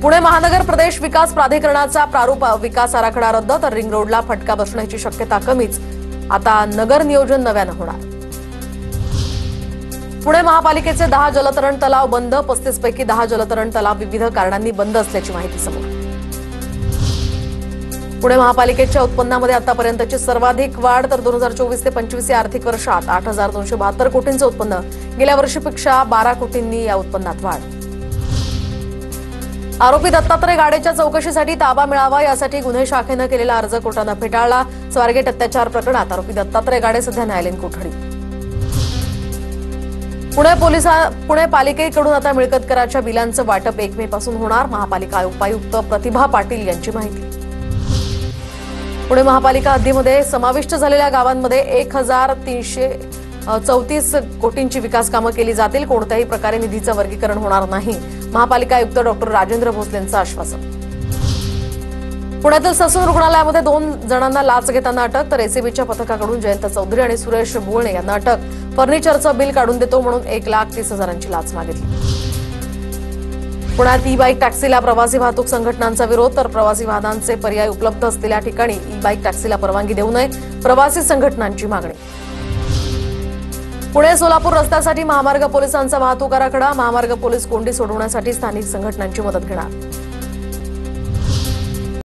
पुणे महानगर प्रदेश विकास प्राधिकरणाचा प्रारूप विकास आराखडा रद्द, तर रिंग रोडला फटका बसण्याची शक्यता कमीच. आता नगर नियोजन नव्यानं होणार. पुणे महापालिकेचे 10 जलतरण तलाव बंद, 35 पैकी 10 जलतरण तलाव विविध कारणांनी बंद असल्याची माहिती समोर. पुणे महापालिकेच्या उत्पन्नामध्ये आतापर्यंतची सर्वाधिक वाढ, तर 2024 ते 25 या आर्थिक वर्षात 8,272 कोटींचं उत्पन्न, गेल्या वर्षीपेक्षा 12 कोटींनी या उत्पन्नात वाढ. आरोपी दत्तात्रय गाडेच्या चौकशीसाठी ताबा मिळावा यासाठी गुन्हे शाखेनं केलेला अर्ज कोर्टानं फेटाळला. स्वारगेट अत्याचार प्रकरणात आरोपी दत्तात्रय गाडे सध्या न्यायालयीन कोठडी. पुणे पालिकेकडून आता मिळकत कराच्या बिलांचं वाटप 1 मे पासून होणार. महापालिका उपायुक्त प्रतिभा पाटील यांची माहिती. पुणे महापालिका हद्दीमध्ये समाविष्ट झालेल्या गावांमध्ये 1,334 कोटींची विकास कामं केली जातील. कोणत्याही प्रकारे निधीचं वर्गीकरण होणार नाही. महापालिका आयुक्त डॉक्टर राजेंद्र भोसलेंचं आश्वासन. पुण्यातील ससून रुग्णालयामध्ये 2 जणांना लाच घेताना अटक, तर एसीबीच्या पथकाकडून जयंत चौधरी आणि सुरेश बोळणे यांना अटक. फर्निचरचं बिल काढून देतो म्हणून 1,30,000ची लाच मागितली. पुण्यात ई बाईक टॅक्सीला प्रवासी वाहतूक संघटनांचा विरोध, तर प्रवासी वाहनांचे पर्याय उपलब्ध असलेल्या ठिकाणी ई बाईक टॅक्सीला परवानगी देऊ नये, प्रवासी संघटनांची मागणी. पुणे सोलापूर रस्त्यासाठी महामार्ग पोलिसांचा वाहतूक आराखडा, महामार्ग पोलीस कोंडी सोडवण्यासाठी स्थानिक संघटनांची मदत घेणार.